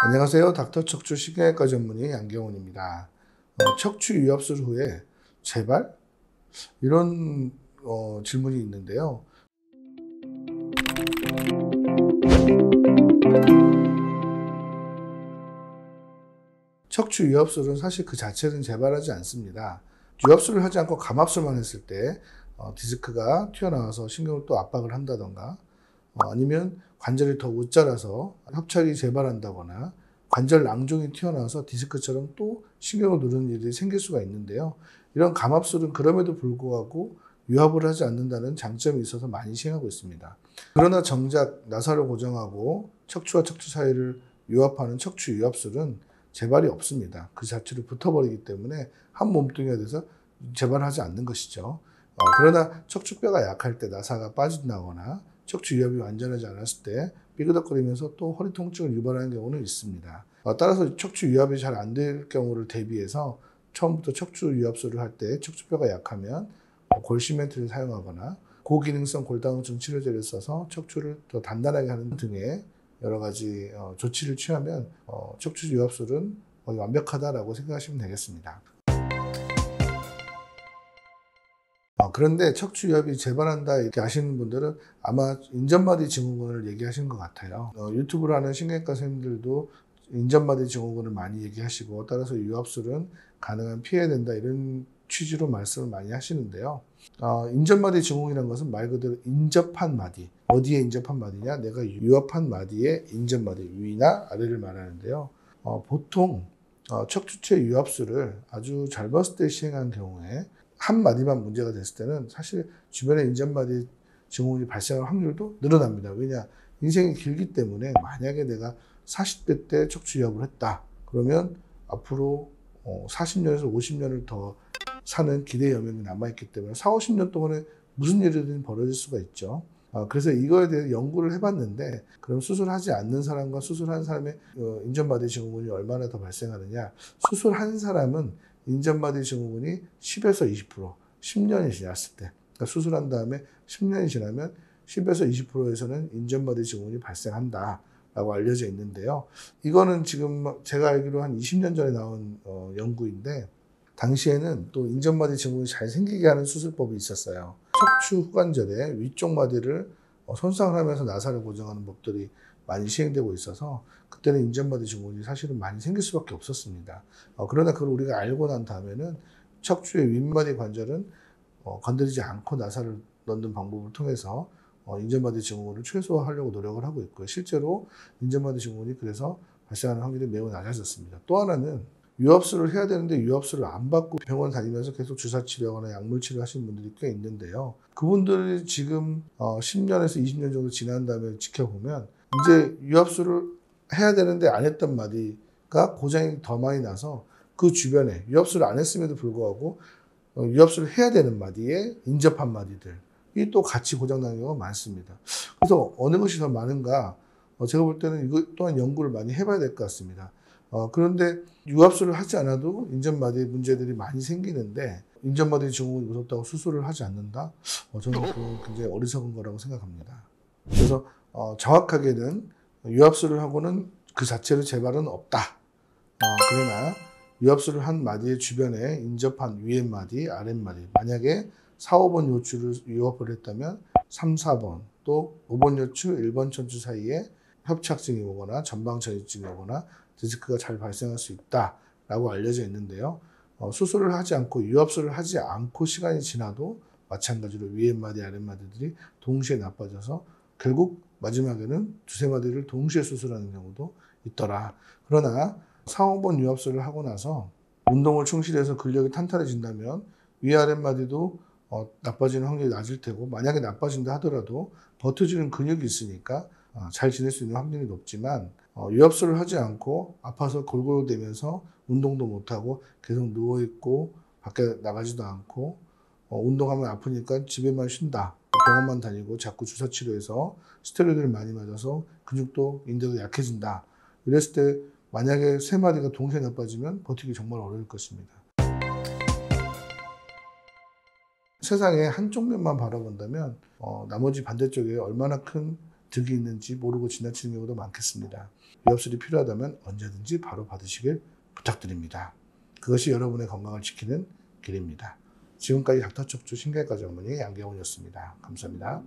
안녕하세요. 닥터 척추 신경외과 전문의 양경훈입니다. 척추 유압술 후에 재발? 이런 질문이 있는데요. 척추 유압술은 사실 그 자체는 재발하지 않습니다. 유압술을 하지 않고 감압술만 했을 때 디스크가 튀어나와서 신경을 또 압박을 한다던가 아니면 관절이 더 웃자라서 협착이 재발한다거나 관절 낭종이 튀어나와서 디스크처럼 또 신경을 누르는 일이 생길 수가 있는데요. 이런 감압술은 그럼에도 불구하고 유압을 하지 않는다는 장점이 있어서 많이 시행하고 있습니다. 그러나 정작 나사를 고정하고 척추와 척추 사이를 유압하는 척추 유압술은 재발이 없습니다. 그 자체로 붙어버리기 때문에 한 몸뚱이가 돼서 재발하지 않는 것이죠. 그러나 척추뼈가 약할 때 나사가 빠진다거나 척추 유압이 완전하지 않았을 때 삐그덕거리면서 또 허리 통증을 유발하는 경우는 있습니다. 따라서 척추 유압이 잘 안 될 경우를 대비해서 처음부터 척추 유압술을 할 때 척추뼈가 약하면 골시멘트를 사용하거나 고기능성 골다공증 치료제를 써서 척추를 더 단단하게 하는 등의 여러 가지 조치를 취하면 척추 유압술은 거의 완벽하다라고 생각하시면 되겠습니다. 그런데 척추 유압이 재발한다 이렇게 하시는 분들은 아마 인전마디 증후군을 얘기하시는 것 같아요. 유튜브를 하는 신경외과 선생님들도 인전마디 증후군을 많이 얘기하시고 따라서 유압술은 가능한 피해야 된다 이런 취지로 말씀을 많이 하시는데요. 인전마디 증후군이라는 것은 말 그대로 인접한 마디. 어디에 인접한 마디냐? 내가 유압한 마디의 인접마디, 위나 아래를 말하는데요. 보통 척추체 유압술을 아주 젊었을 때 시행한 경우에 한 마디만 문제가 됐을 때는 사실 주변에 인접마디 증후군이 발생할 확률도 늘어납니다. 왜냐? 인생이 길기 때문에 만약에 내가 40대 때 척추 유압을 했다. 그러면 앞으로 40년에서 50년을 더 사는 기대 여명이 남아있기 때문에 4, 50년 동안에 무슨 일이든 벌어질 수가 있죠. 그래서 이거에 대해 연구를 해봤는데 그럼 수술하지 않는 사람과 수술한 사람의 인접마디 증후군이 얼마나 더 발생하느냐. 수술한 사람은 인접마디 증후군이 10에서 20%, 10년이 지났을 때 그러니까 수술한 다음에 10년이 지나면 10에서 20%에서는 인접마디 증후군이 발생한다 라고 알려져 있는데요. 이거는 지금 제가 알기로 한 20년 전에 나온 연구인데 당시에는 또 인접마디 증후군이 잘 생기게 하는 수술법이 있었어요. 척추 후관절의 위쪽 마디를 손상을 하면서 나사를 고정하는 법들이 많이 시행되고 있어서 그때는 인접마디 증후군이 사실은 많이 생길 수밖에 없었습니다. 그러나 그걸 우리가 알고 난 다음에는 척추의 윗마디 관절은 건드리지 않고 나사를 넣는 방법을 통해서 인접마디 증후군을 최소화하려고 노력을 하고 있고요. 실제로 인접마디 증후군이 그래서 발생하는 확률이 매우 낮아졌습니다. 또 하나는 유압술을 해야 되는데 유압술을 안 받고 병원 다니면서 계속 주사 치료하거나 약물 치료 하시는 분들이 꽤 있는데요. 그분들이 지금 10년에서 20년 정도 지난 다음에 지켜보면 이제 유압술을 해야 되는데 안 했던 마디가 고장이 더 많이 나서 그 주변에 유압술을 안 했음에도 불구하고 유압술을 해야 되는 마디에 인접한 마디들이 또 같이 고장나는 경우가 많습니다. 그래서 어느 것이 더 많은가 제가 볼 때는 이것 또한 연구를 많이 해봐야 될 것 같습니다. 그런데 유압술을 하지 않아도 인접마디 문제들이 많이 생기는데 인접마디 증후군이 무섭다고 수술을 하지 않는다? 저는 그건 굉장히 어리석은 거라고 생각합니다. 그래서 정확하게는 유압술을 하고는 그 자체로 재발은 없다. 그러나 유압술을 한 마디의 주변에 인접한 위에 마디, 아랫 마디 만약에 4, 5번 요추를 유압을 했다면 3, 4번 또 5번 요추, 1번 천추 사이에 협착증이 오거나 전방전이증이 오거나 디스크가 잘 발생할 수 있다라고 알려져 있는데요. 수술을 하지 않고 유압술을 하지 않고 시간이 지나도 마찬가지로 위에 마디, 아랫 마디들이 동시에 나빠져서 결국 마지막에는 두세 마디를 동시에 수술하는 경우도 있더라. 그러나 4, 5번 유압술을 하고 나서 운동을 충실해서 근력이 탄탄해진다면 위, 아랫 마디도 나빠지는 확률이 낮을 테고 만약에 나빠진다 하더라도 버텨주는 근육이 있으니까 잘 지낼 수 있는 확률이 높지만 유압술을 하지 않고 아파서 골골대면서 운동도 못하고 계속 누워있고 밖에 나가지도 않고 운동하면 아프니까 집에만 쉰다. 병원만 다니고 자꾸 주사 치료해서 스테로이드를 많이 맞아서 근육도 인대도 약해진다. 이랬을 때 만약에 세 마디가 동시에 나빠지면 버티기 정말 어려울 것입니다. 세상의 한쪽 면만 바라본다면 나머지 반대쪽에 얼마나 큰 득이 있는지 모르고 지나치는 경우도 많겠습니다. 위압술이 필요하다면 언제든지 바로 받으시길 부탁드립니다. 그것이 여러분의 건강을 지키는 길입니다. 지금까지 닥터척추 신경외과 전문의 양경훈이었습니다. 감사합니다.